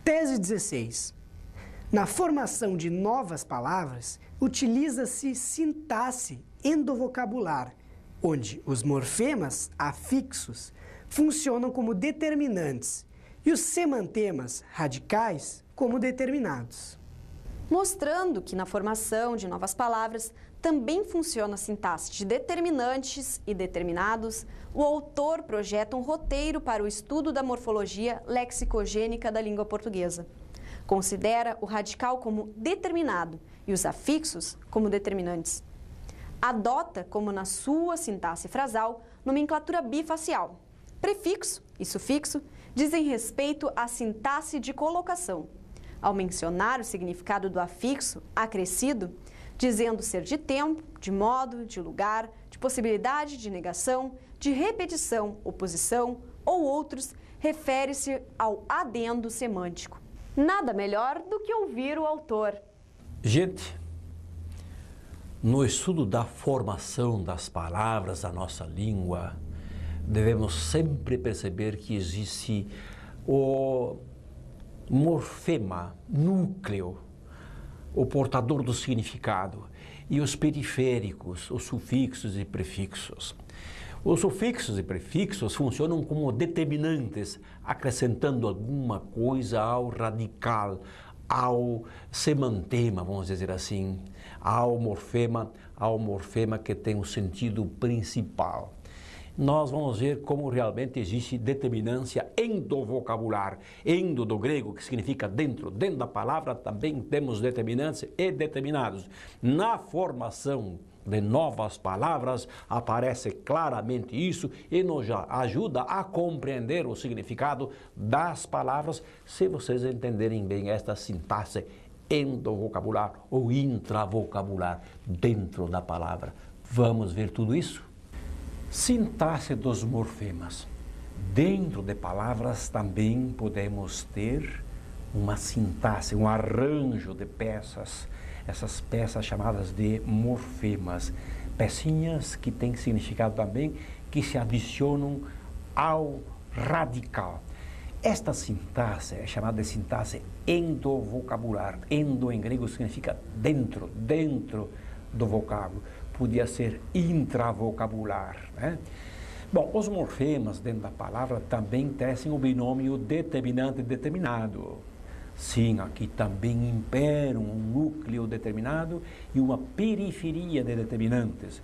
Tese 16. Na formação de novas palavras, utiliza-se sintaxe endovocabular, onde os morfemas afixos funcionam como determinantes e os semantemas radicais como determinados. Mostrando que na formação de novas palavras também funciona a sintaxe de determinantes e determinados, o autor projeta um roteiro para o estudo da morfologia lexicogênica da língua portuguesa. Considera o radical como determinado e os afixos como determinantes. Adota, como na sua sintaxe frasal, nomenclatura bifacial. Prefixo e sufixo dizem respeito à sintaxe de colocação. Ao mencionar o significado do afixo acrescido, dizendo ser de tempo, de modo, de lugar, de possibilidade de negação, de repetição, oposição ou outros, refere-se ao adendo semântico. Nada melhor do que ouvir o autor. Gente, no estudo da formação das palavras da nossa língua, devemos sempre perceber que existe o morfema, núcleo, o portador do significado, e os periféricos, os sufixos e prefixos. Os sufixos e prefixos funcionam como determinantes, acrescentando alguma coisa ao radical, ao semantema, vamos dizer assim, ao morfema que tem o sentido principal. Nós vamos ver como realmente existe determinância endovocabular. Endo do grego, que significa dentro. Dentro da palavra também temos determinantes e determinados. Na formação de novas palavras aparece claramente isso e nos ajuda a compreender o significado das palavras, se vocês entenderem bem esta sintaxe endovocabular ou intravocabular dentro da palavra. Vamos ver tudo isso? Sintaxe dos morfemas. Dentro de palavras também podemos ter uma sintaxe, um arranjo de peças, essas peças chamadas de morfemas, pecinhas que têm significado também, que se adicionam ao radical. Esta sintaxe é chamada de sintaxe endovocabular. Endo em grego significa dentro, dentro do vocábulo. Podia ser intravocabular, né? Bom, os morfemas dentro da palavra também tecem o binômio determinante e determinado. Sim, aqui também imperam um núcleo determinado e uma periferia de determinantes.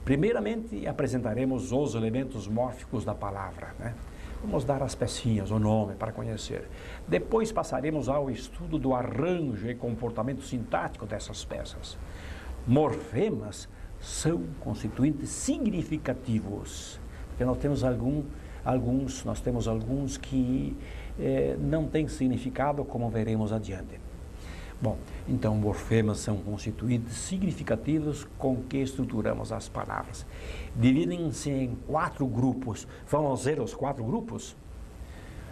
Primeiramente, apresentaremos os elementos mórficos da palavra, né? Vamos dar as pecinhas, o nome, para conhecer. Depois passaremos ao estudo do arranjo e comportamento sintático dessas peças. Morfemas são constituintes significativos, porque nós temos alguns que não têm significado, como veremos adiante. Bom, então morfemas são constituintes significativos com que estruturamos as palavras. Dividem-se em 4 grupos. Vamos ver os 4 grupos?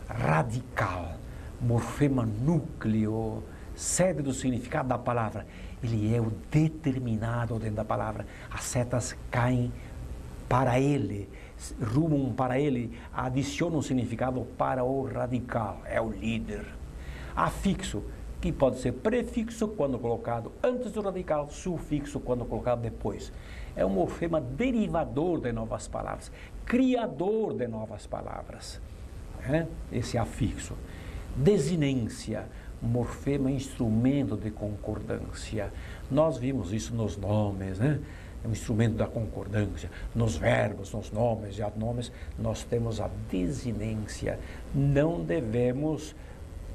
Radical, morfema núcleo, sede do significado da palavra. Ele é o determinado dentro da palavra. As setas caem para ele, rumam para ele, adicionam significado para o radical. É o líder. Afixo, que pode ser prefixo quando colocado antes do radical, sufixo quando colocado depois. É um morfema derivador de novas palavras, criador de novas palavras. Esse afixo. Desinência, morfema instrumento de concordância. Nós vimos isso nos nomes, né? É um instrumento da concordância. Nos verbos, nos nomes e adnomes, nós temos a desinência. Não devemos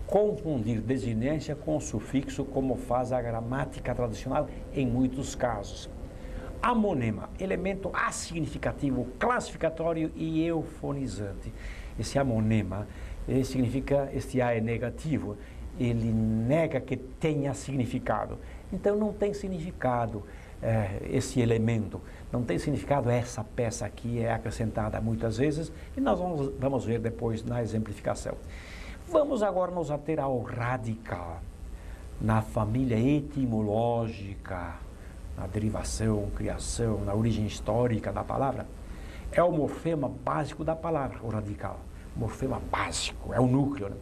confundir desinência com sufixo, como faz a gramática tradicional em muitos casos. Amonema, elemento assignificativo, classificatório e eufonizante. Esse amonema significa, este A é negativo, ele nega que tenha significado. Então não tem significado esse elemento, não tem significado essa peça aqui, é acrescentada muitas vezes, e nós vamos ver depois na exemplificação. Vamos agora nos ater ao radical, na família etimológica, na derivação, criação, na origem histórica da palavra. É o morfema básico da palavra, o radical. morfema básico, é o núcleo, né?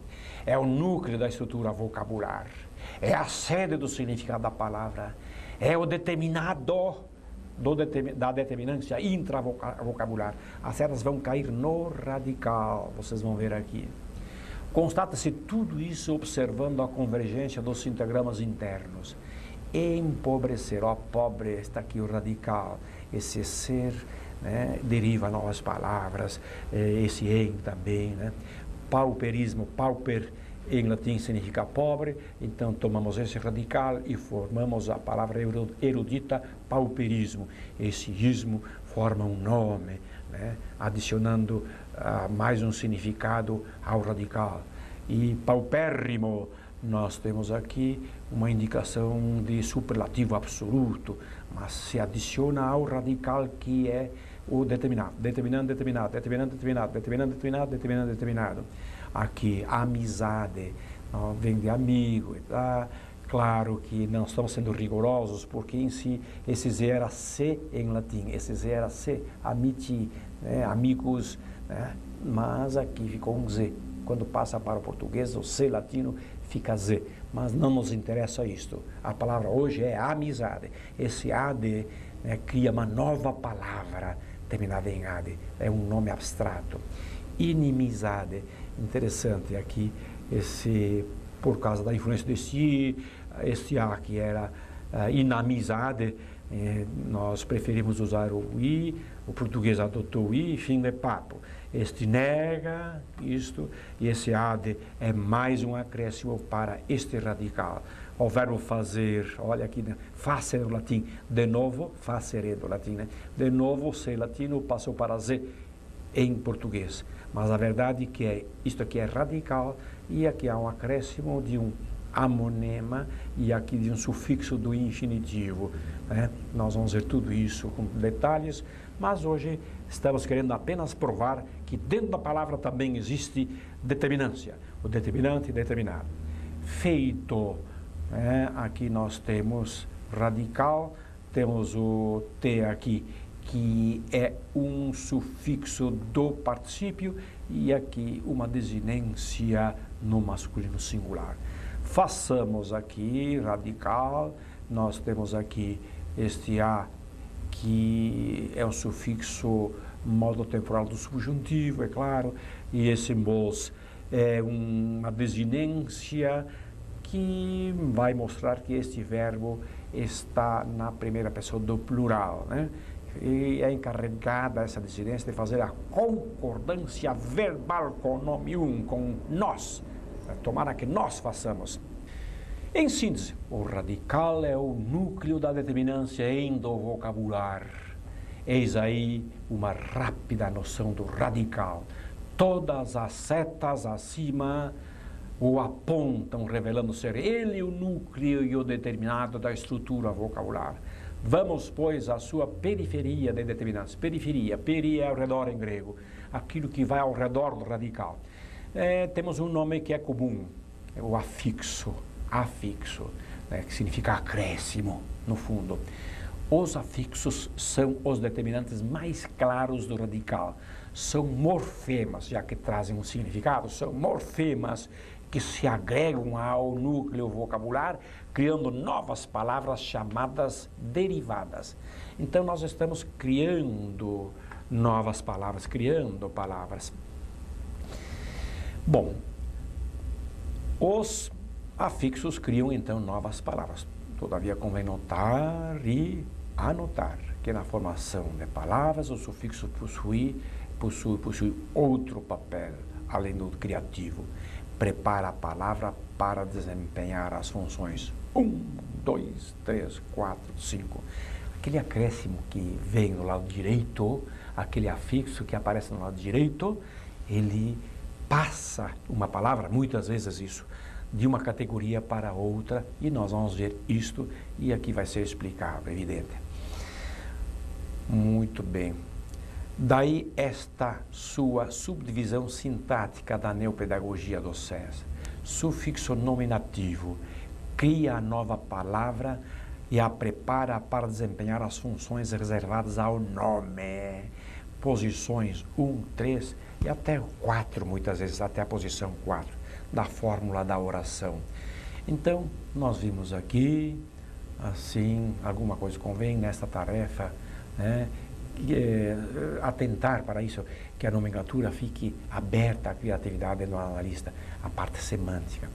É o núcleo da estrutura vocabular, é a sede do significado da palavra, é o determinado da determinância intravocabular. As setas vão cair no radical, vocês vão ver aqui. Constata-se tudo isso observando a convergência dos sintagramas internos. Empobrecer, ó, pobre, está aqui o radical, esse ser, né, deriva novas palavras, esse em também, né? Pauperismo, pauper em latim significa pobre, então tomamos esse radical e formamos a palavra erudita pauperismo. Esse ismo forma um nome, né, adicionando mais um significado ao radical. E paupérrimo, nós temos aqui uma indicação de superlativo absoluto, mas se adiciona ao radical que é o determinado, determinando, determinado, determinando, determinado, determinando, determinado, determinando, determinado. Aqui, amizade, vem de amigo, tá? Claro que não estamos sendo rigorosos, porque em si, esse Z era C em latim, esse Z era C, amici, né? Amigos, né? Mas aqui ficou um Z. Quando passa para o português, o C latino fica Z, mas não nos interessa isto. A palavra hoje é amizade. Esse AD, né, cria uma nova palavra terminada em AD, é um nome abstrato. Inimizade, interessante aqui, por causa da influência desse A que era inamizade, nós preferimos usar o I, o português adotou o I, fim de papo. Este nega isto, e esse AD é mais um acréscimo para este radical. O verbo fazer, olha aqui, né? Facere do latim, de novo, facere do latim, né? De novo, C latino passou para Z em português. Mas a verdade é que isto aqui é radical, e aqui há um acréscimo de um amonema e aqui de um sufixo do infinitivo, né? Nós vamos ver tudo isso com detalhes, mas hoje estamos querendo apenas provar que dentro da palavra também existe determinância, o determinante e determinado. Feito, né? Aqui nós temos radical, temos o T aqui, que é um sufixo do particípio, e aqui uma desinência no masculino singular. Façamos aqui radical, nós temos aqui este A, que é o sufixo modo temporal do subjuntivo, é claro, e esse mos é uma desinência que vai mostrar que este verbo está na primeira pessoa do plural, né? E é encarregada essa desinência de fazer a concordância verbal com o nome com nós. Tomara que nós façamos. Em síntese, o radical é o núcleo da determinância endovocabular. Eis aí uma rápida noção do radical. Todas as setas acima o apontam, revelando ser ele o núcleo e o determinado da estrutura vocabular. Vamos, pois, à sua periferia de determinância. Periferia, peri é ao redor em grego, aquilo que vai ao redor do radical. Temos um nome que é comum, é o afixo, né, que significa acréscimo, no fundo. Os afixos são os determinantes mais claros do radical. São morfemas, já que trazem um significado, são morfemas que se agregam ao núcleo vocabular, criando novas palavras chamadas derivadas. Então, nós estamos criando novas palavras, criando palavras. Bom, os afixos criam, então, novas palavras. Todavia, convém notar e anotar que na formação de palavras, o sufixo possui outro papel, além do criativo. Prepara a palavra para desempenhar as funções 1, 2, 3, 4, 5. Aquele acréscimo que vem no lado direito, aquele afixo que aparece no lado direito, ele passa uma palavra, muitas vezes isso, de uma categoria para outra, e nós vamos ver isto, e aqui vai ser explicado, evidente. Muito bem. Daí esta sua subdivisão sintática da neopedagogia do SES. Sufixo nominativo cria a nova palavra e a prepara para desempenhar as funções reservadas ao nome. posições 1, 3 e até 4, muitas vezes, até a posição 4 da fórmula da oração. Então, nós vimos aqui, assim, alguma coisa convém nesta tarefa, né, atentar para isso, que a nomenclatura fique aberta à criatividade do analista, a parte semântica.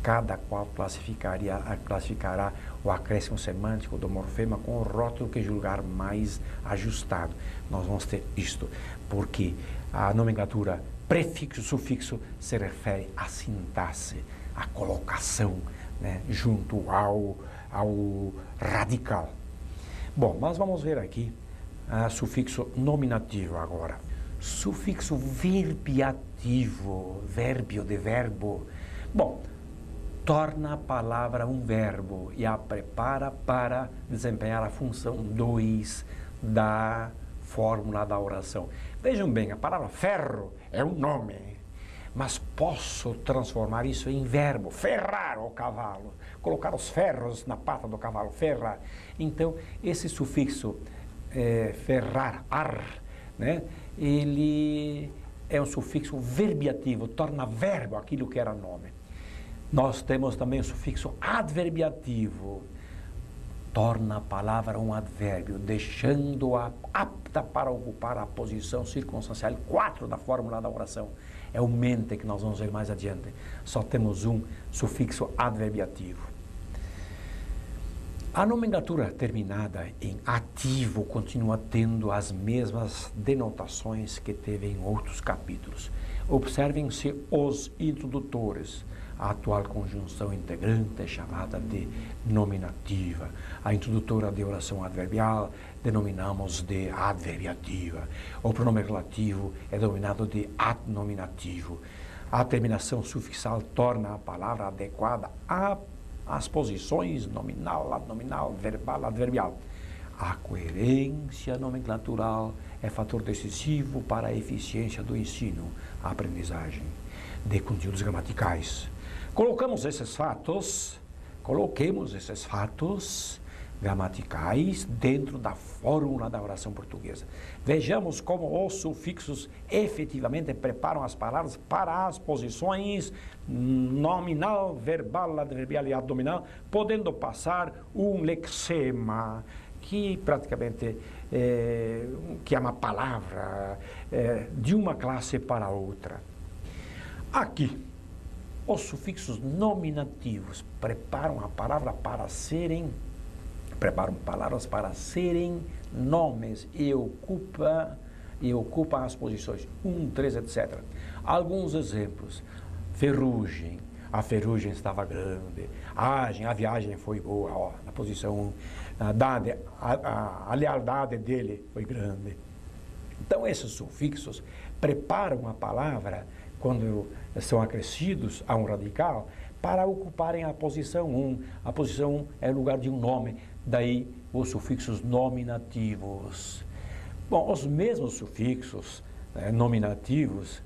Cada qual classificará o acréscimo semântico do morfema com o rótulo que julgar mais ajustado. Nós vamos ter isto, porque a nomenclatura prefixo-sufixo se refere à sintaxe, à colocação, né, junto ao radical. Bom, mas vamos ver aqui sufixo nominativo agora. Sufixo verbiativo, verbio de verbo. Bom, torna a palavra um verbo e a prepara para desempenhar a função 2 da fórmula da oração. Vejam bem, a palavra ferro é um nome, mas posso transformar isso em verbo, ferrar o cavalo, colocar os ferros na pata do cavalo, ferrar. Então, esse sufixo ferrar, ar, né, ele é um sufixo verbiativo, torna verbo aquilo que era nome. Nós temos também o sufixo adverbiativo, torna a palavra um advérbio, deixando-a apta para ocupar a posição circunstancial 4 da fórmula da oração. É o mente que nós vamos ver mais adiante. Só temos um sufixo adverbiativo. A nomenclatura terminada em ativo continua tendo as mesmas denotações que teve em outros capítulos. Observem-se os introdutores. A atual conjunção integrante é chamada de nominativa. A introdutora de oração adverbial denominamos de adverbiativa. O pronome relativo é denominado de adnominativo. A terminação sufixal torna a palavra adequada às posições nominal, adnominal, verbal, adverbial. A coerência nomenclatural é fator decisivo para a eficiência do ensino, a aprendizagem de conteúdos gramaticais. Coloquemos esses fatos gramaticais dentro da fórmula da oração portuguesa. Vejamos como os sufixos efetivamente preparam as palavras para as posições nominal, verbal, adverbial e abdominal, podendo passar um lexema, que praticamente que é uma palavra de uma classe para outra. Aqui, os sufixos nominativos preparam palavras para serem nomes e ocupam as posições 1, 3, etc. Alguns exemplos. Ferrugem. A ferrugem estava grande. A viagem foi boa, ó, na posição 1. A lealdade dele foi grande. Então, esses sufixos preparam a palavra, quando são acrescidos a um radical, para ocuparem a posição 1. A posição 1 é o lugar de um nome, daí os sufixos nominativos. Bom, os mesmos sufixos nominativos,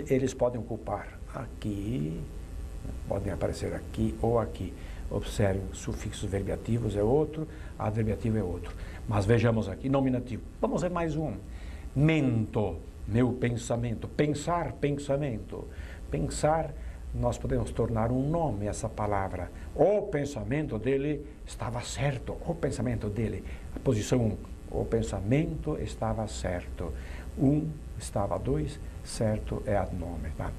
eles podem ocupar aqui, podem aparecer aqui ou aqui. Observem, sufixos verbiativos é outro, adverbiativo é outro. Mas vejamos aqui, nominativo. Vamos ver mais um. Mento, meu pensamento. Pensar, pensamento. Pensar, nós podemos tornar um nome essa palavra. O pensamento dele estava certo. O pensamento dele. A posição 1. O pensamento estava certo. 1 estava 2, certo é adnome. Tá?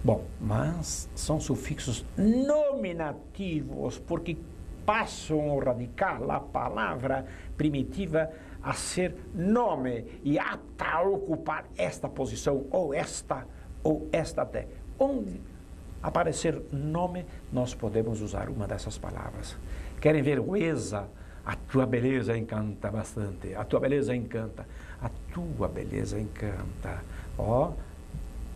Bom, mas são sufixos nominativos, porque passam o radical, a palavra primitiva, a ser nome e apta a ocupar esta posição, ou esta até. Onde aparecer nome, nós podemos usar uma dessas palavras. Querem ver Uesa? A tua beleza encanta bastante. A tua beleza encanta. A tua beleza encanta. Ó,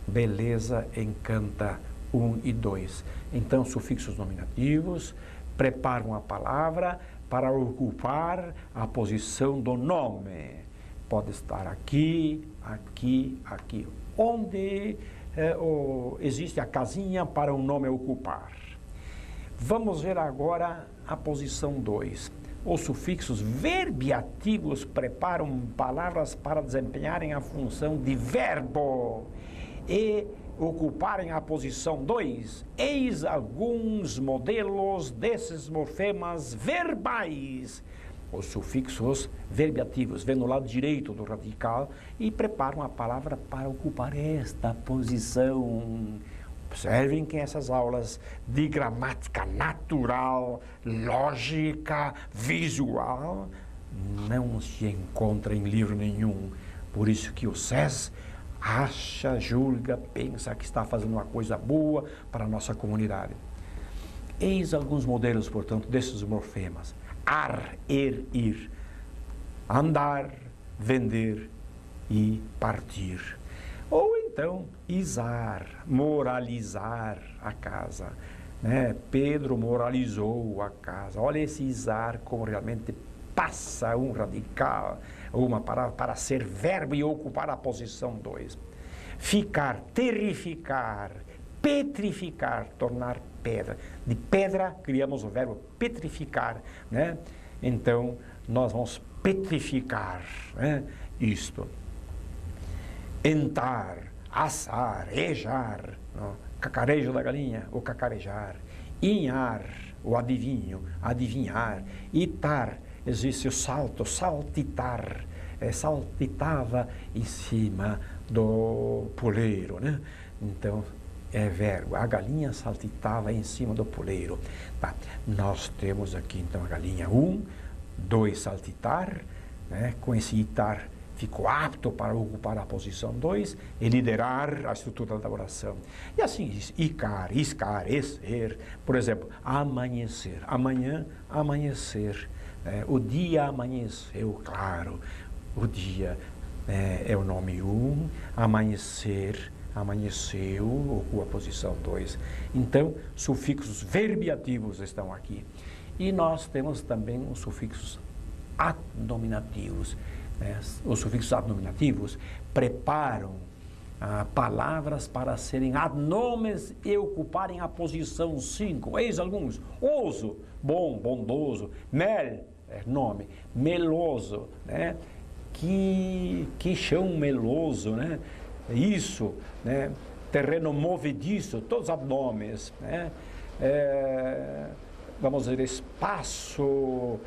beleza encanta 1 e 2. Então, sufixos nominativos preparam a palavra para ocupar a posição do nome. Pode estar aqui, aqui, aqui. Onde existe a casinha para um nome ocupar. Vamos ver agora a posição 2. os sufixos verbiativos preparam palavras para desempenharem a função de verbo e ocuparem a posição 2. Eis alguns modelos desses morfemas verbais. Os sufixos verbiativos vêm no lado direito do radical e preparam a palavra para ocupar esta posição. Observem que essas aulas de gramática natural, lógica, visual, não se encontram em livro nenhum. Por isso que o SES acha, julga, pensa que está fazendo uma coisa boa para a nossa comunidade. Eis alguns modelos, portanto, desses morfemas. Ar, ir. Andar, vender e partir. Ou então, isar, moralizar a casa. Né? Pedro moralizou a casa. Olha esse isar como realmente passa um radical, uma palavra para ser verbo e ocupar a posição 2. Ficar, terrificar, petrificar, tornar pedra. De pedra criamos o verbo petrificar, né? Então, nós vamos petrificar, né? Isto. Entar, assar, ejar, não? Cacarejo da galinha, o cacarejar. Inhar, o adivinho, adivinhar. Itar, existe o salto, saltitar. Saltitava em cima do poleiro, né? Então, é verbo. A galinha saltitava em cima do poleiro. Tá. Nós temos aqui, então, a galinha 1, 2, saltitar, né? Com esse itar ficou apto para ocupar a posição 2 e liderar a estrutura da oração. E assim, icar, iscar, esser. Por exemplo, amanhecer. Amanhã, amanhecer. O dia amanheceu, claro. O dia é o nome 1, amanhecer, amanheceu, ocupa a posição 2. Então, sufixos verbiativos estão aqui. E nós temos também os sufixos adnominativos. Os sufixos adnominativos preparam palavras para serem adnomes e ocuparem a posição 5. Eis alguns. Oso, bom, bondoso. Mel, nome. Meloso, né? Que chão meloso, né? Isso, né? Terreno movediço, todos adnomes, né? Vamos dizer, espaço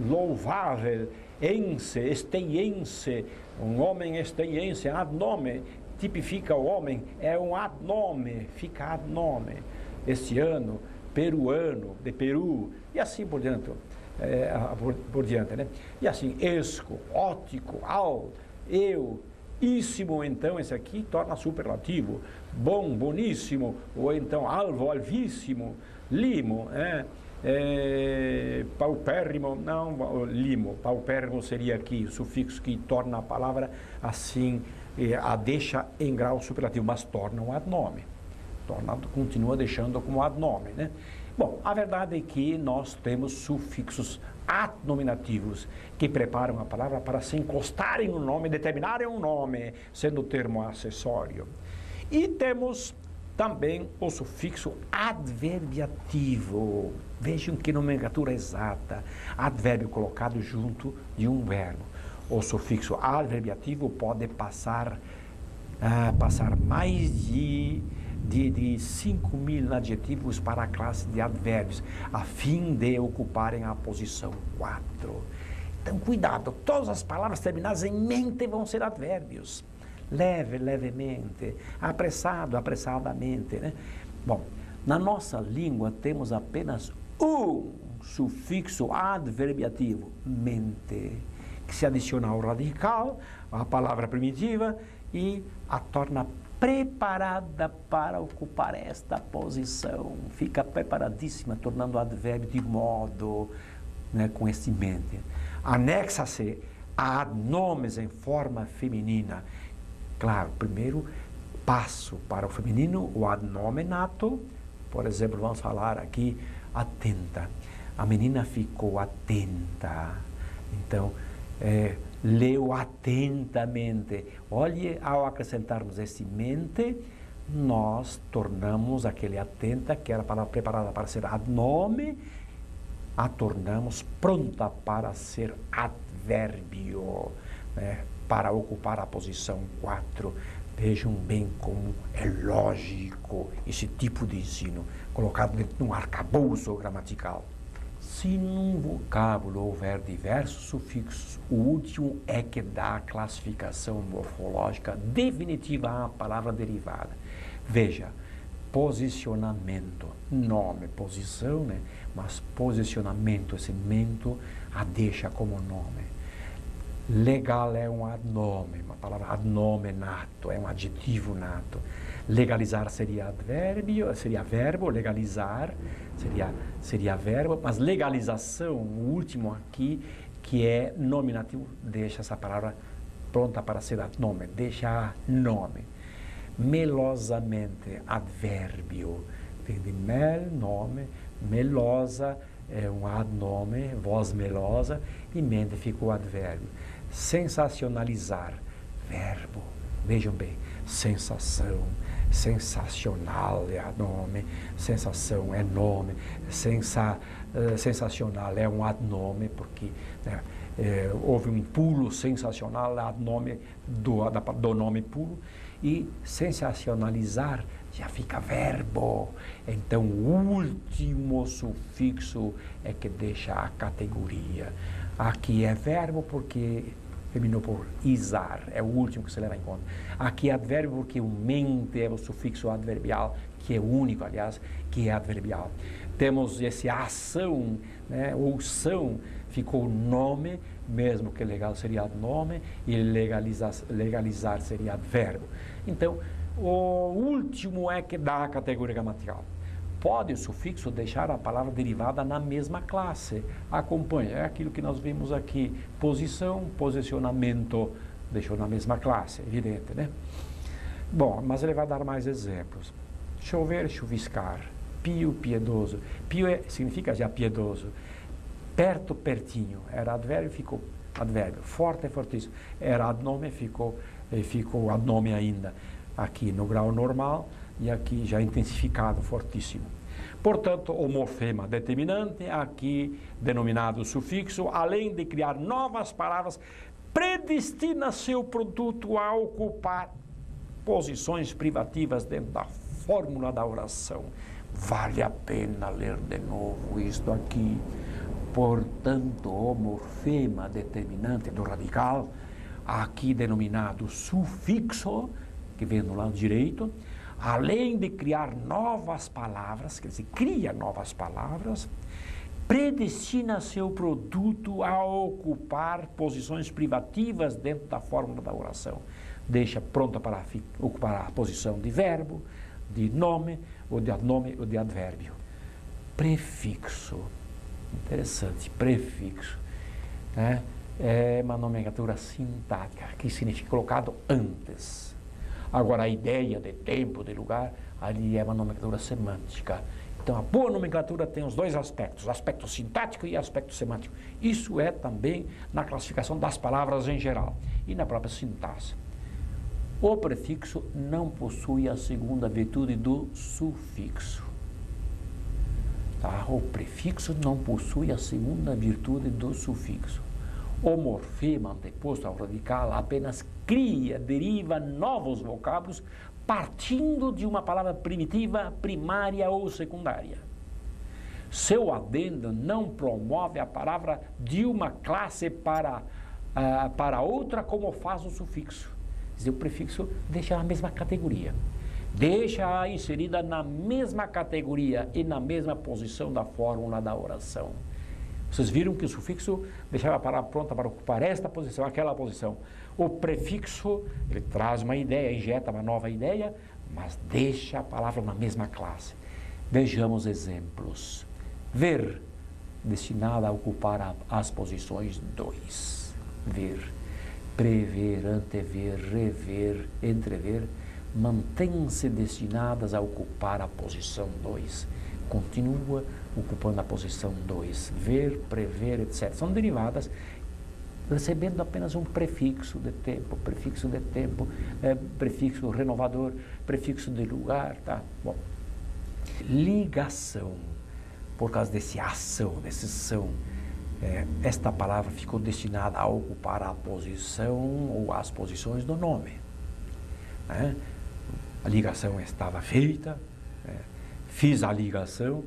louvável, esteiense, um homem esteiense, adnome, tipifica o homem, é um adnome, fica adnome. Este ano, peruano, de Peru, e assim por diante. Por diante, né? E assim, esco, ótico, ao, eu, íssimo, então, esse aqui torna superlativo, bom, boníssimo, ou então alvo, alvíssimo, limo, paupérrimo, não, limo, paupérrimo seria aqui o sufixo que torna a palavra assim, a deixa em grau superlativo, mas torna um adnome, continua deixando como adnome, né? Bom, a verdade é que nós temos sufixos adnominativos que preparam a palavra para se encostarem no nome, determinarem um nome, sendo o termo acessório. E temos também o sufixo adverbiativo. Vejam que nomenclatura exata. Advérbio colocado junto de um verbo. O sufixo adverbiativo pode passar mais de 5.000 adjetivos para a classe de advérbios, a fim de ocuparem a posição 4. Então, cuidado, todas as palavras terminadas em mente vão ser advérbios. Leve, levemente, apressado, apressadamente, né? Bom, na nossa língua temos apenas um sufixo adverbiativo, mente, que se adiciona ao radical, à palavra primitiva, e a torna preparada para ocupar esta posição. Fica preparadíssima, tornando o advérbio de modo, né, com esse mente. Anexa-se a adnomes em forma feminina. Claro, primeiro passo para o feminino, o adnominato. Por exemplo, vamos falar aqui, atenta. A menina ficou atenta. Então, leu atentamente. Olhe, ao acrescentarmos esse mente, nós tornamos aquele atenta, que era preparada para ser adnome, a tornamos pronta para ser advérbio, né? Para ocupar a posição 4. Vejam bem como é lógico esse tipo de ensino, colocado dentro de um arcabouço gramatical. Se num vocábulo houver diversos sufixos, o último é que dá a classificação morfológica definitiva à palavra derivada. Veja, posicionamento, nome, posição, né? Mas posicionamento, esse mento, a deixa como nome. Legal é um adnome, uma palavra adnome nato, é um adjetivo nato. Legalizar seria advérbio, seria verbo, legalizar seria verbo, mas legalização, o último aqui, que é nominativo, deixa essa palavra pronta para ser adnome, deixa nome. Melosamente, advérbio, vem de mel, nome, melosa é um adnome, voz melosa, e mente ficou advérbio. Sensacionalizar, verbo, vejam bem, sensação, sensacional é adnome, sensação é nome, sensacional é um adnome, porque né, houve um pulo sensacional, adnome do nome pulo, e sensacionalizar já fica verbo. Então, o último sufixo é que deixa a categoria. Aqui é verbo porque terminou por izar, é o último que se leva em conta. Aqui é advérbio porque o mente é o sufixo adverbial, que é o único, aliás, que é adverbial. Temos esse ação, né, ou são, ficou nome, mesmo que legal seria nome, e legalizar seria advérbio. Então, o último é que dá a categoria gramatical. Pode o sufixo deixar a palavra derivada na mesma classe. Acompanha, é aquilo que nós vimos aqui. Posição, posicionamento, deixou na mesma classe, evidente, né? Bom, mas ele vai dar mais exemplos. Chover, chuviscar. Pio, piedoso. Pio significa já piedoso. Perto, pertinho. Era advérbio, ficou advérbio. Forte, fortíssimo. Era adnome, ficou adnome ainda. Aqui no grau normal. E aqui já intensificado, fortíssimo. Portanto, o morfema determinante, aqui denominado sufixo, além de criar novas palavras, predestina seu produto a ocupar posições privativas dentro da fórmula da oração. Vale a pena ler de novo isto aqui. Portanto, o morfema determinante do radical, aqui denominado sufixo, que vem do lado direito, além de criar novas palavras, quer dizer, cria novas palavras, predestina seu produto a ocupar posições privativas dentro da fórmula da oração. Deixa pronta para ocupar a posição de verbo, de nome, ou de adnome, ou de advérbio. Prefixo. Interessante, prefixo. Né? É uma nomenclatura sintática, que significa colocado antes. Agora, a ideia de tempo, de lugar, ali é uma nomenclatura semântica. Então, a boa nomenclatura tem os dois aspectos, aspecto sintático e aspecto semântico. Isso é também na classificação das palavras em geral e na própria sintaxe. O prefixo não possui a segunda virtude do sufixo. Tá? O prefixo não possui a segunda virtude do sufixo. O morfema anteposto ao radical apenas cria, deriva novos vocábulos partindo de uma palavra primitiva, primária ou secundária. Seu adendo não promove a palavra de uma classe para outra como faz o sufixo. Quer dizer, o prefixo deixa a mesma categoria. Deixa-a inserida na mesma categoria e na mesma posição da fórmula da oração. Vocês viram que o sufixo deixava a palavra pronta para ocupar esta posição, aquela posição. O prefixo, ele traz uma ideia, injeta uma nova ideia, mas deixa a palavra na mesma classe. Vejamos exemplos. Ver, destinada a ocupar as posições 2. Ver, prever, antever, rever, entrever, mantêm-se destinadas a ocupar a posição 2. Continua ocupando a posição 2. Ver, prever, etc. São derivadas recebendo apenas um prefixo de tempo, prefixo renovador, prefixo de lugar, tá? Bom. Ligação. por causa desse ação, desse são, esta palavra ficou destinada a ocupar a posição ou as posições do nome. Né? A ligação estava feita, fiz a ligação,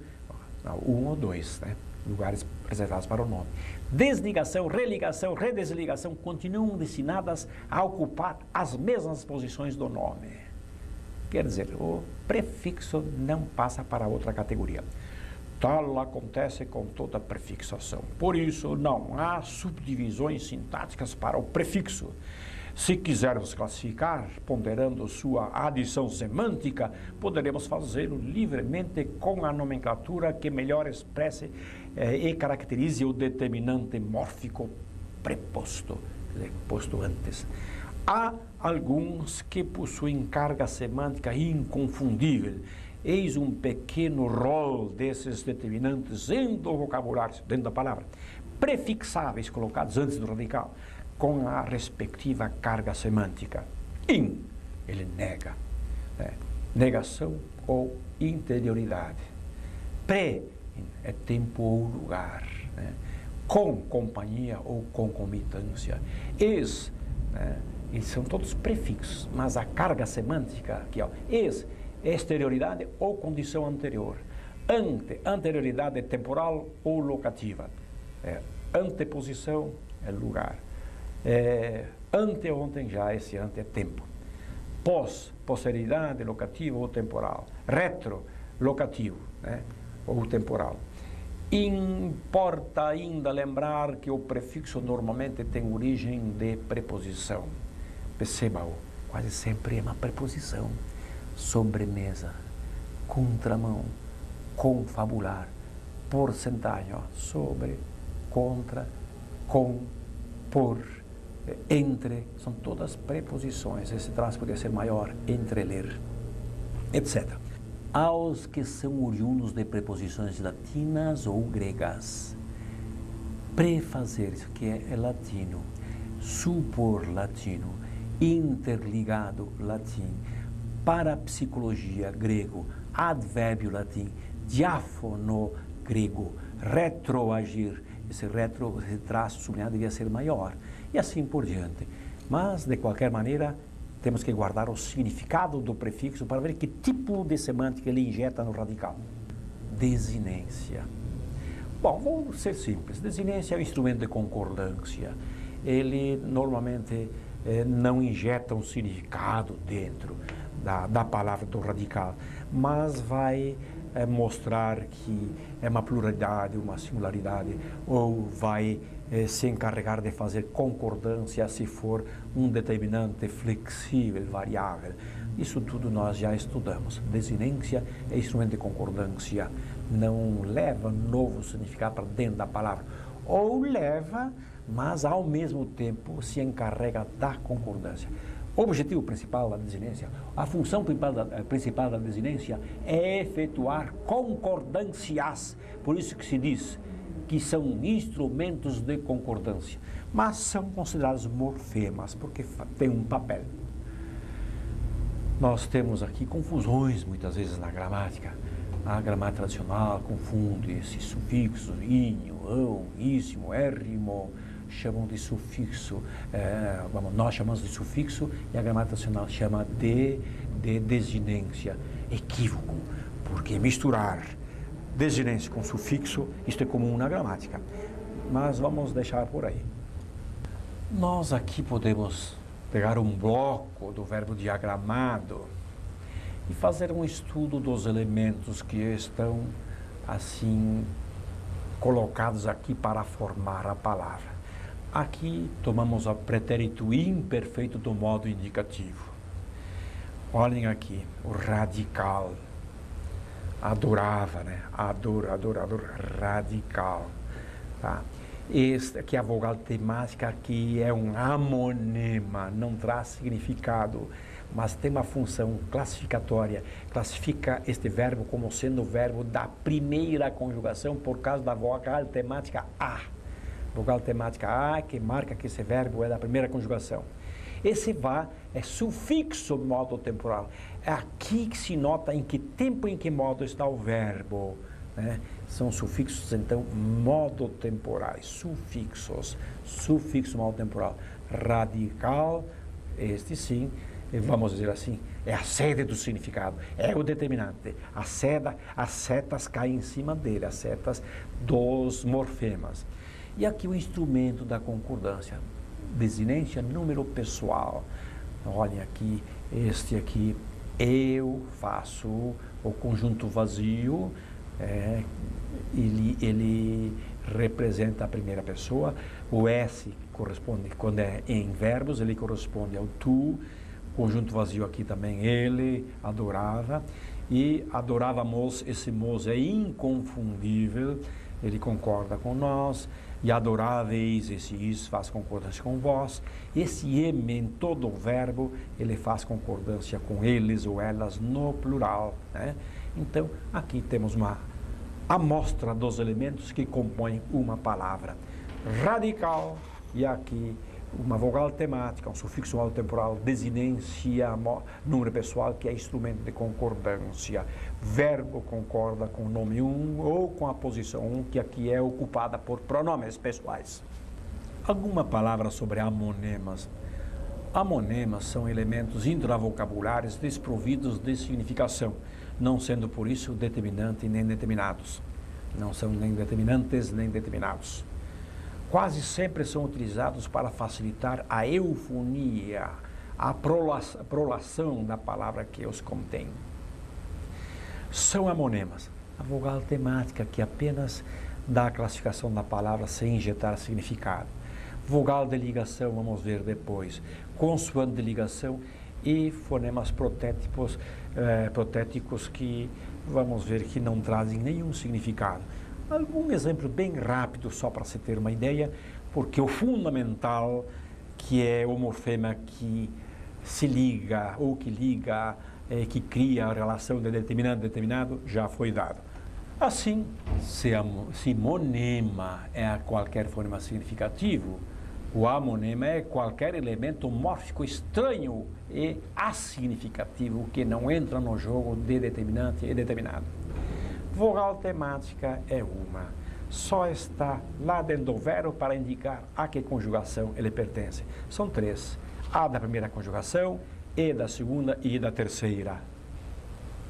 um ou dois, né? Lugares reservados para o nome. Desligação, religação, redesligação continuam destinadas a ocupar as mesmas posições do nome. Quer dizer, o prefixo não passa para outra categoria. Tal acontece com toda prefixação. Por isso, não há subdivisões sintáticas para o prefixo. Se quisermos classificar, ponderando sua adição semântica, poderemos fazê-lo livremente com a nomenclatura que melhor expresse e caracterize o determinante mórfico preposto, quer dizer, posto antes. Há alguns que possuem carga semântica inconfundível. Eis um pequeno rol desses determinantes dentro do vocabulário, dentro da palavra, prefixáveis colocados antes do radical, com a respectiva carga semântica. In, ele nega, negação ou interioridade. Pré, é tempo ou lugar, com companhia ou concomitância. Ex, eles são todos prefixos, mas a carga semântica aqui, ó, ex, exterioridade ou condição anterior. Ante, anterioridade temporal ou locativa. Anteposição é lugar. Anteontem já, esse ante é tempo. Pós, posteridade locativa ou temporal. Retro, locativo, ou temporal. Importa ainda lembrar que o prefixo normalmente tem origem de preposição. Perceba-o, quase sempre é uma preposição. Sobremesa, contramão, confabular, porcentagem, sobre, contra, com, por, entre, são todas preposições. Esse traço poderia ser maior, entreler, etc. Aos que são oriundos de preposições latinas ou gregas, prefazer, isso que é latino, supor latino, interligado latim, parapsicologia grego, advérbio latim, diáfono grego, retroagir, esse traço sublinhado devia ser maior, e assim por diante. Mas, de qualquer maneira, temos que guardar o significado do prefixo para ver que tipo de semântica ele injeta no radical. Desinência. Bom, vou ser simples. Desinência é um instrumento de concordância. Ele normalmente não injeta um significado dentro da palavra do radical, mas vai mostrar que é uma pluralidade, uma singularidade, ou vai se encarregar de fazer concordância se for um determinante flexível, variável. Isso tudo nós já estudamos. Desinência é instrumento de concordância, não leva novo significado para dentro da palavra, ou leva, mas ao mesmo tempo se encarrega da concordância. O objetivo principal da desinência, a função principal da desinência é efetuar concordâncias. Por isso que se diz que são instrumentos de concordância, mas são considerados morfemas, porque têm um papel. Nós temos aqui confusões muitas vezes na gramática. A gramática tradicional confunde esse sufixo, inho, ão, íssimo, érrimo, chamam de sufixo, nós chamamos de sufixo e a gramática tradicional chama de desinência. Equívoco, porque misturar desinência com sufixo, isto é comum na gramática, mas vamos deixar por aí. Nós aqui podemos pegar um bloco do verbo diagramado e fazer um estudo dos elementos que estão assim colocados aqui para formar a palavra. Aqui tomamos o pretérito imperfeito do modo indicativo. Olhem aqui, o radical. Adorava, ador, radical. Tá? Esta aqui é a vogal temática, que é um amonema, não traz significado, mas tem uma função classificatória. Classifica este verbo como sendo o verbo da primeira conjugação por causa da vogal temática A. Vogal temática A, que marca que esse verbo é da primeira conjugação. Esse vá é sufixo modo temporal. É aqui que se nota em que tempo e em que modo está o verbo. São sufixos, então, modo-temporais, sufixos, sufixo modo-temporal. Radical, este sim, vamos dizer assim, é a sede do significado, é o determinante. As setas caem em cima dele, as setas dos morfemas. E aqui o instrumento da concordância, desinência número pessoal. Olhem aqui, este aqui, eu faço o conjunto vazio, ele representa a primeira pessoa. O S corresponde, quando é em verbos, ele corresponde ao tu. Conjunto vazio aqui também, ele adorava. E adorávamos, esse mos é inconfundível, ele concorda com nós. E adoráveis, esse is faz concordância com vós. Esse em em todo o verbo, ele faz concordância com eles ou elas no plural, né? Então, aqui temos uma amostra dos elementos que compõem uma palavra. Radical, e aqui uma vogal temática, um sufixo modo-temporal, desinência, número pessoal, que é instrumento de concordância. Verbo concorda com o nome ou com a posição que aqui é ocupada por pronomes pessoais. Alguma palavra sobre amonemas. Amonemas são elementos intravocabulares desprovidos de significação, não sendo por isso determinante nem determinados. Não são nem determinantes nem determinados. Quase sempre são utilizados para facilitar a eufonia, a prolação da palavra que os contém. São amonemas, a vogal temática que apenas dá a classificação da palavra sem injetar significado. Vogal de ligação, vamos ver depois. Consoante de ligação e fonemas protéticos que vamos ver que não trazem nenhum significado. Algum exemplo bem rápido, só para se ter uma ideia, porque o fundamental, que é o morfema que se liga, ou que liga, que cria a relação de determinado e determinado, já foi dado. Assim, se monema é qualquer fonema significativo, o amonema é qualquer elemento mórfico estranho e assignificativo que não entra no jogo de determinante e determinado. Vogal temática é uma, só está lá dentro do verbo para indicar a que conjugação ele pertence. São três, a da primeira conjugação, e da segunda e da terceira.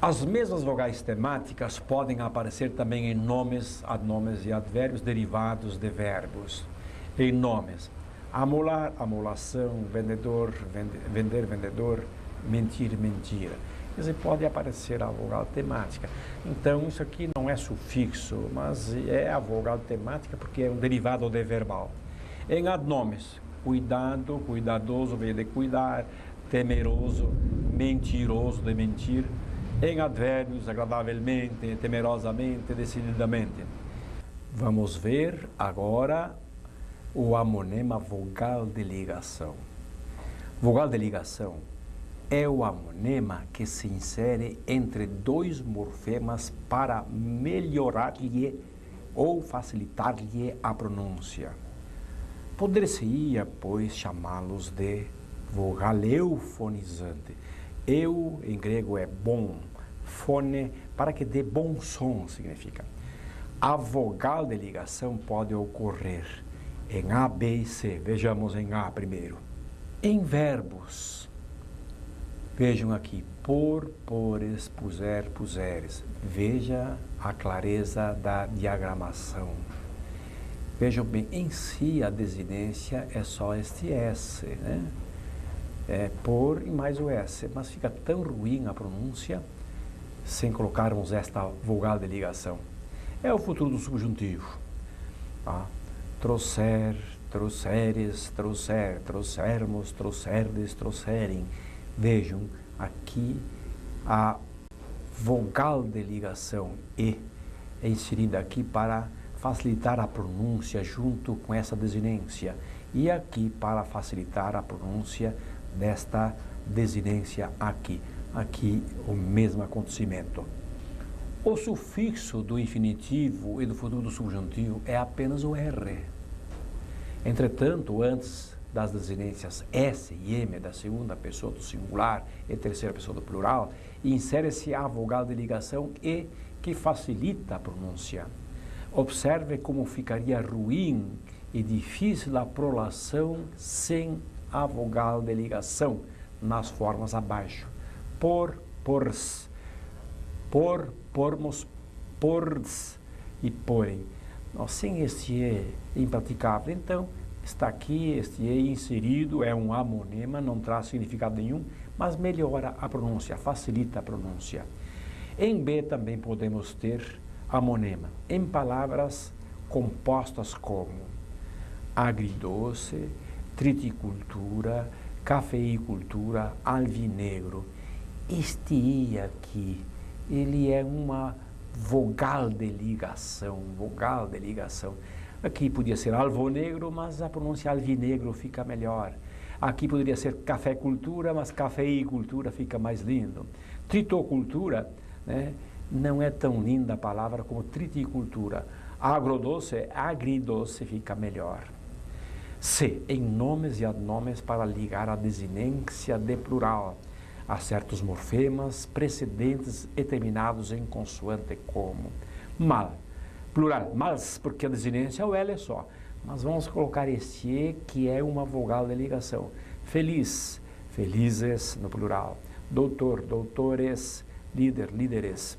As mesmas vogais temáticas podem aparecer também em nomes, adnomes e advérbios derivados de verbos. Em nomes, amolar, amolação, vendedor, vender, vendedor, mentir, mentira. Quer dizer, pode aparecer a vogal temática. Então, isso aqui não é sufixo, mas é a vogal temática porque é um derivado de verbal. Em adnomes, cuidado, cuidadoso, veio de cuidar, temeroso, mentiroso, de mentir. Em advérbios, agradavelmente, temerosamente, decididamente. Vamos ver agora o amonema vogal de ligação. Vogal de ligação é o amonema que se insere entre dois morfemas para melhorar-lhe ou facilitar-lhe a pronúncia. Poder-se-ia, pois, chamá-los de vogal eufonizante. Eu, em grego, é bom. Fone, para que dê bom som, significa. A vogal de ligação pode ocorrer em A, B e C. Vejamos em A primeiro. Em verbos, vejam aqui, por, pores, puser, puseres. Veja a clareza da diagramação. Vejam bem, em si a desinência é só este S, né? É por e mais o S, mas fica tão ruim a pronúncia sem colocarmos esta vogal de ligação. É o futuro do subjuntivo. Tá? Trouxer, trouxeres, trouxer, trouxermos, trouxerdes, trouxerem. Vejam, aqui a vogal de ligação E é inserida aqui para facilitar a pronúncia junto com essa desinência. E aqui para facilitar a pronúncia desta desinência aqui. Aqui o mesmo acontecimento. O sufixo do infinitivo e do futuro do subjuntivo é apenas o R. Entretanto, antes das desinências S e M da segunda pessoa do singular e terceira pessoa do plural, insere-se a vogal de ligação E, que facilita a pronúncia. Observe como ficaria ruim e difícil a prolação sem a vogal de ligação nas formas abaixo. Por, pors, por, pormos, pors e porem. Sem este E impraticável, então, está aqui, este E inserido, é um amonema, não traz significado nenhum, mas melhora a pronúncia, facilita a pronúncia. Em B também podemos ter amonema, em palavras compostas como agridoce, triticultura, cafeicultura, alvinegro. Este I aqui, ele é uma vogal de ligação, vogal de ligação. Aqui podia ser alvonegro, mas a pronúncia alvinegro fica melhor. Aqui poderia ser café-cultura, mas cafeicultura fica mais lindo. Tritocultura, né, não é tão linda a palavra como triticultura. Agrodoce, agridoce fica melhor. C, em nomes e adnomes para ligar a desinência de plural a certos morfemas precedentes e terminados em consoante como mal, plural, mals, porque a desinência é o L só, mas vamos colocar este E que é uma vogal de ligação. Feliz, felizes no plural. Doutor, doutores, líder, líderes.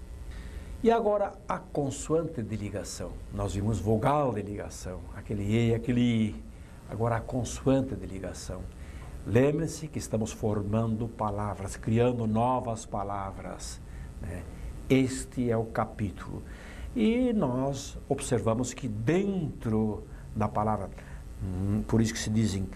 E agora a consoante de ligação. Nós vimos vogal de ligação, aquele E, aquele I. Agora a consoante de ligação. Lembre-se que estamos formando palavras, criando novas palavras, né? Este é o capítulo. E nós observamos que dentro da palavra, por isso que se dizem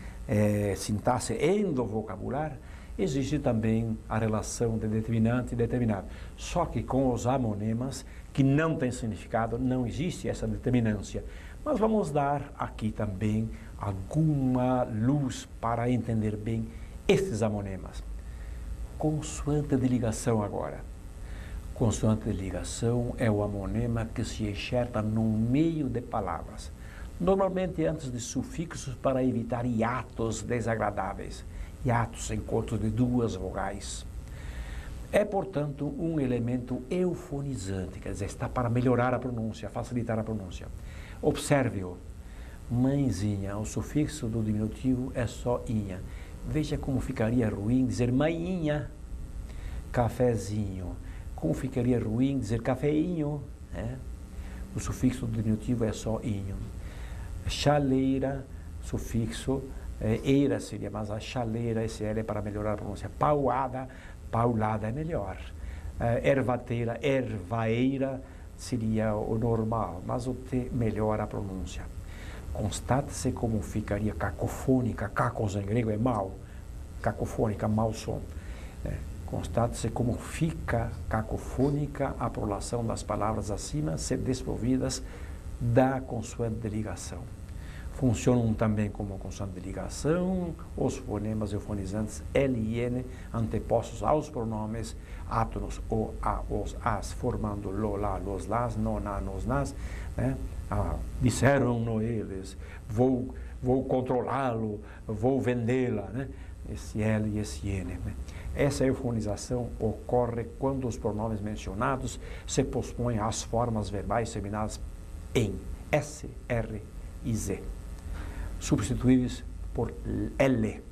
sintaxe endovocabular, existe também a relação de determinante e determinado. Só que com os amonemas, que não têm significado, não existe essa determinância. Mas vamos dar aqui também alguma luz para entender bem estes amonemas. Consoante de ligação agora. Consoante de ligação é o amonema que se enxerta no meio de palavras, normalmente antes de sufixos para evitar hiatos desagradáveis, hiatos, encontros de duas vogais. É, portanto, um elemento eufonizante, quer dizer, está para melhorar a pronúncia, facilitar a pronúncia. Observe-o. Mãezinha, o sufixo do diminutivo é só inha. Veja como ficaria ruim dizer mãinha. Cafezinho. Como ficaria ruim dizer cafeinho, né? O sufixo do diminutivo é só inho. Chaleira, sufixo, eira seria, mas a chaleira, esse L é para melhorar a pronúncia. Pauada, paulada é melhor. Ervateira, ervaeira seria o normal, mas o T melhora a pronúncia. Constate-se como ficaria cacofônica, cacos em grego é mal, cacofônica, mau som. Constate-se como fica cacofônica a prolação das palavras acima, se desprovidas da consoante de ligação. Funcionam também como consoante de ligação os fonemas eufonizantes L e N antepostos aos pronomes átonos, o, a, os, as, formando lo, lá, los, las, no, na, nos, nas, né? Disseram-no eles, vou controlá-lo, vou vendê-la, né? Esse L e esse N. Né? Essa eufonização ocorre quando os pronomes mencionados se pospõem às formas verbais terminadas em S, R e Z, substituíveis por L,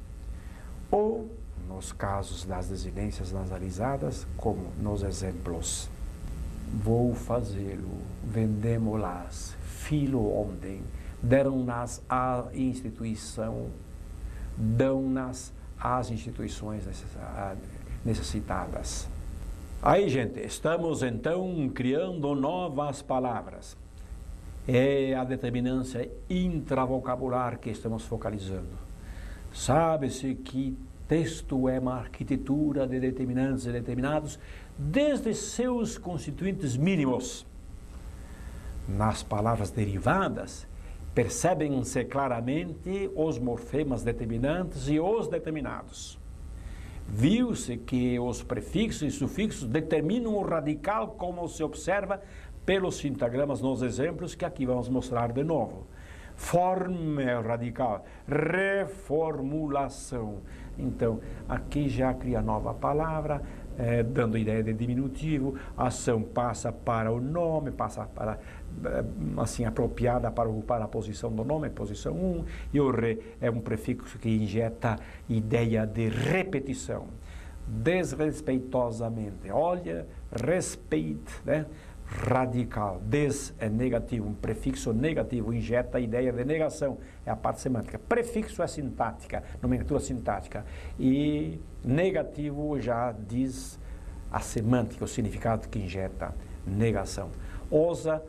ou, nos casos das desinências nasalizadas, como nos exemplos. Vou fazê-lo, vendemo-las, filo ontem, deram-nas à instituição, dão-nas às instituições necessitadas. Aí, gente, estamos então criando novas palavras. É a determinância intravocabular que estamos focalizando. Sabe-se que texto é uma arquitetura de determinantes e determinados desde seus constituintes mínimos. Nas palavras derivadas, percebem-se claramente os morfemas determinantes e os determinados. Viu-se que os prefixos e sufixos determinam o radical, como se observa pelos sintagramas nos exemplos que aqui vamos mostrar de novo. Forma é radical, reformulação. Então, aqui já cria nova palavra, dando ideia de diminutivo, a ação passa para o nome, passa para, assim, apropriada para ocupar a posição do nome, posição 1, e o re é um prefixo que injeta ideia de repetição. Desrespeitosamente, olha, respeite, né? Radical, des é negativo, um prefixo negativo injeta a ideia de negação, é a parte semântica. Prefixo é sintática, nomenclatura sintática, e negativo já diz a semântica, o significado que injeta negação. Ousa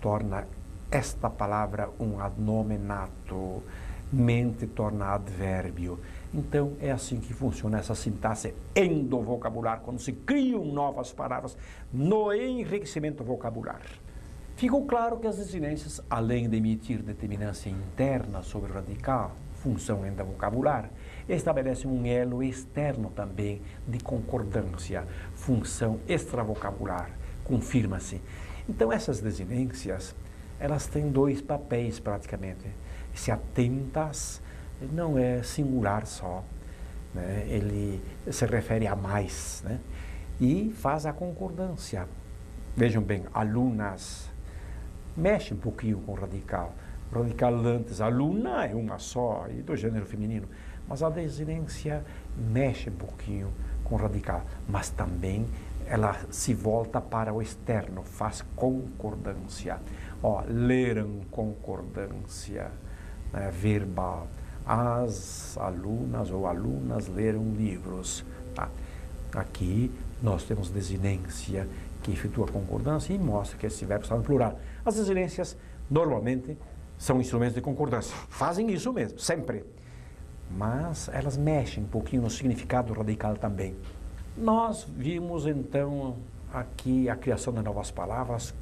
torna esta palavra um adnome nato, mente torna advérbio. Então, é assim que funciona essa sintaxe endovocabular, quando se criam novas palavras no enriquecimento vocabular. Ficou claro que as desinências, além de emitir determinância interna sobre o radical, função endovocabular, estabelecem um elo externo também de concordância, função extravocabular, confirma-se. Então, essas desinências, elas têm dois papéis praticamente. Se atentas, não é singular só, né? Ele se refere a mais, né? E faz a concordância. Vejam bem, alunas, mexe um pouquinho com o radical. O radical antes, aluna é uma só, e do gênero feminino, mas a desinência mexe um pouquinho com o radical, mas também ela se volta para o externo, faz concordância. Ó, leram concordância, né, verbal. As alunas ou alunas leram livros. Tá? Aqui nós temos desinência que efetua concordância e mostra que esse verbo está no plural. As desinências normalmente são instrumentos de concordância. Fazem isso mesmo, sempre. Mas elas mexem um pouquinho no significado radical também. Nós vimos então aqui a criação de novas palavras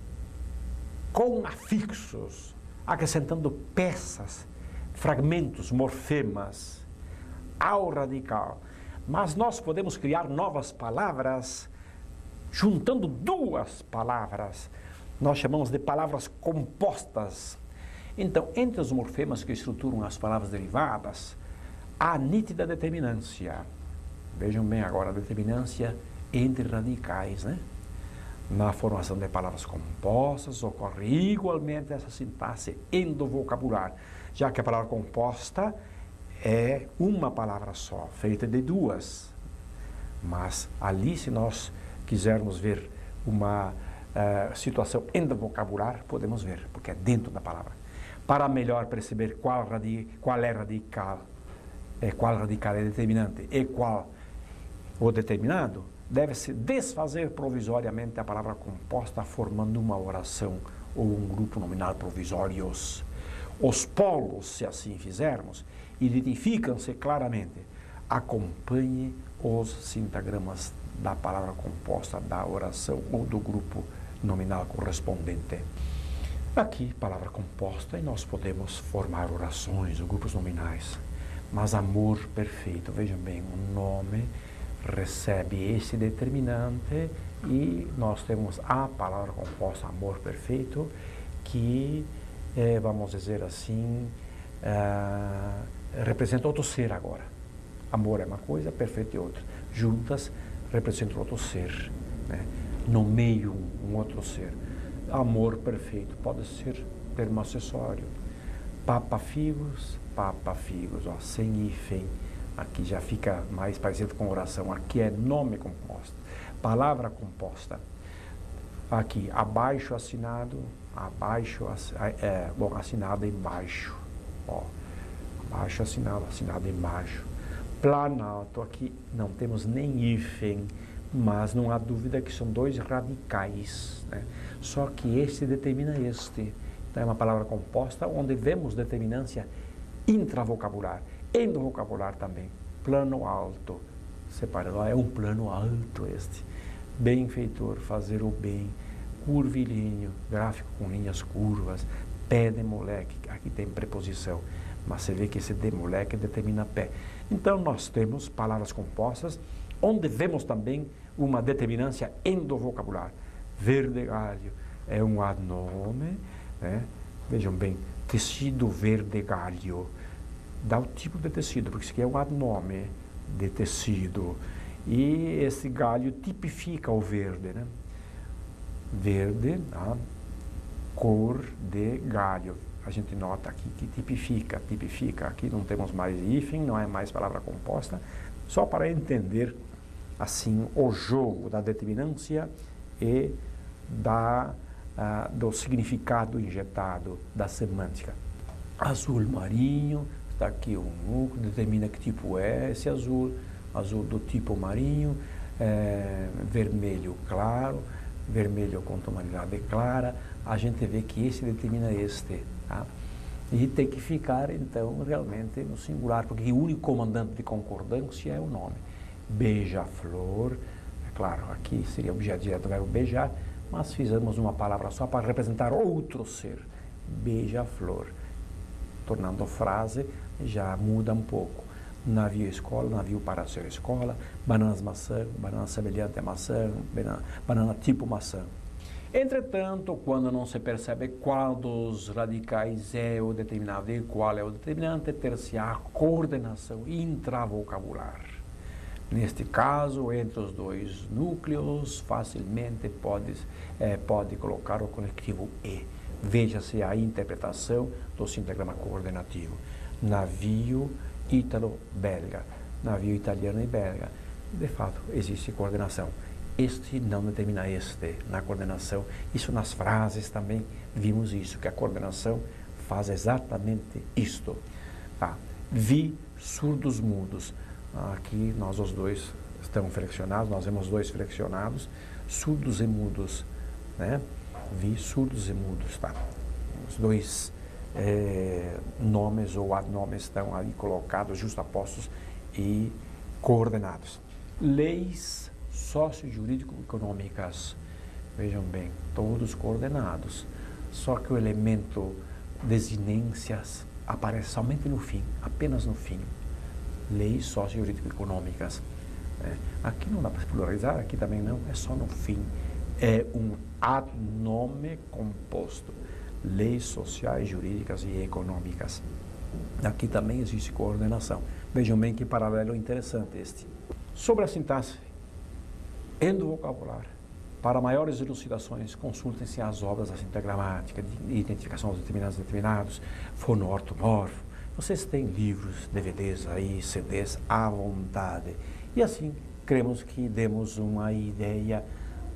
com afixos, acrescentando peças, fragmentos, morfemas ao radical. Mas nós podemos criar novas palavras juntando duas palavras. Nós chamamos de palavras compostas. Então, entre os morfemas que estruturam as palavras derivadas, há nítida determinância. Vejam bem agora a determinância entre radicais, né? Na formação de palavras compostas ocorre igualmente essa sintaxe endovocabular, já que a palavra composta é uma palavra só, feita de duas. Mas ali, se nós quisermos ver uma situação endovocabular, podemos ver, porque é dentro da palavra. Para melhor perceber qual é radical, qual radical é determinante e qual o determinado, deve-se desfazer provisoriamente a palavra composta, formando uma oração ou um grupo nominal provisórios. Os polos, se assim fizermos, identificam-se claramente. Acompanhe os sintagramas da palavra composta, da oração ou do grupo nominal correspondente. Aqui, palavra composta, e nós podemos formar orações ou grupos nominais. Mas amor perfeito, vejam bem, o nome recebe esse determinante e nós temos a palavra composta amor perfeito que, vamos dizer assim, representa outro ser agora. Amor é uma coisa, perfeito é outra. Juntas representam outro ser, né? No meio um outro ser. Amor perfeito pode ser termo acessório. Papa-figos, ó, sem hífen. Aqui já fica mais parecido com oração. Aqui é nome composto. Palavra composta. Aqui, abaixo assinado, assinado embaixo. Ó, abaixo assinado, assinado embaixo. Planalto, aqui não temos nem hífen, mas não há dúvida que são dois radicais, né? Só que este determina este. Então é uma palavra composta onde vemos determinância intravocabular, endovocabular também. Plano alto, separado, é um plano alto este. Benfeitor, fazer o bem. Curvilíneo, gráfico com linhas curvas. Pé de moleque, aqui tem preposição, mas você vê que esse de moleque determina pé. Então nós temos palavras compostas onde vemos também uma determinância endovocabular. Verdegalho é um adnome, né? Vejam bem, tecido verdegalho. Dá o tipo de tecido, porque isso aqui é um adnome de tecido. E esse galho tipifica o verde, né? Verde, tá? Cor de galho. A gente nota aqui que tipifica. Aqui não temos mais hífen, não é mais palavra composta. Só para entender, assim, o jogo da determinância e do significado injetado, da semântica. Azul marinho, está aqui o núcleo, determina que tipo é esse azul do tipo marinho, vermelho claro, vermelho com tonalidade clara, a gente vê que esse determina este, tá? E tem que ficar, então, realmente no singular, porque o único comandante de concordância é o nome. Beija-flor, é claro, aqui seria objeto direto do verbo beijar, mas fizemos uma palavra só para representar outro ser, beija-flor. Tornando a frase, já muda um pouco. Navio escola, navio para ser escola, bananas maçã, banana semelhante a maçã, banana tipo maçã. Entretanto, quando não se percebe qual dos radicais é o determinado e qual é o determinante, ter-se a coordenação intravocabular. Neste caso, entre os dois núcleos, facilmente pode colocar o conectivo E. Veja-se a interpretação do sintagrama coordenativo. Navio ítalo-belga, navio italiano e belga. De fato, existe coordenação. Este não determina este na coordenação. Isso nas frases também vimos isso, que a coordenação faz exatamente isto. Tá. Vi surdos mudos. Aqui nós os dois estamos flexionados, nós vemos dois flexionados, surdos e mudos, né? Vi surdos e mudos, tá? Os dois nomes ou adnomes estão ali colocados, justapostos e coordenados. Leis sócio-jurídico-econômicas, vejam bem, todos coordenados, só que o elemento desinências aparece somente no fim, apenas no fim. Leis sócio-jurídico-econômicas. Aqui não dá para pluralizar, aqui também não, é só no fim. É um adnome composto. Leis sociais, jurídicas e econômicas. Aqui também existe coordenação. Vejam bem que paralelo interessante este. Sobre a sintaxe endovocabular, para maiores elucidações, consultem-se as obras da sintagramática, de identificação dos determinados e determinados, fono-ortomorfo. Vocês têm livros, DVDs aí, CDs à vontade. E assim, cremos que demos uma ideia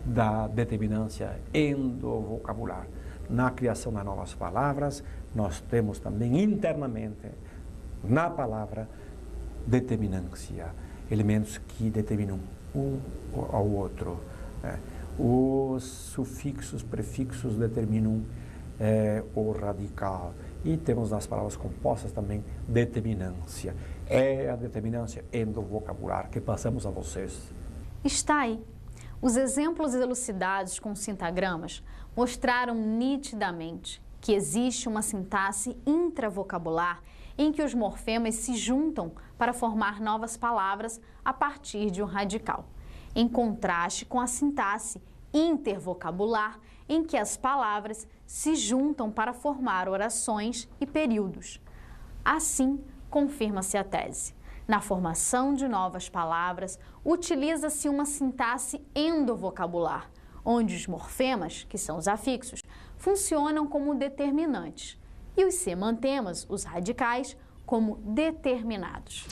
da determinância endovocabular. Na criação de novas palavras, nós temos também internamente, na palavra, determinância, elementos que determinam um ao outro. Os sufixos, prefixos determinam o radical. E temos nas palavras compostas também determinância. É a determinância endovocabular que passamos a vocês. Está aí. Os exemplos elucidados com sintagramas mostraram nitidamente que existe uma sintaxe intravocabular em que os morfemas se juntam para formar novas palavras a partir de um radical, em contraste com a sintaxe intervocabular, em que as palavras se juntam para formar orações e períodos. Assim, confirma-se a tese. Na formação de novas palavras, utiliza-se uma sintaxe endovocabular, onde os morfemas, que são os afixos, funcionam como determinantes e os semantemas, os radicais, como determinados.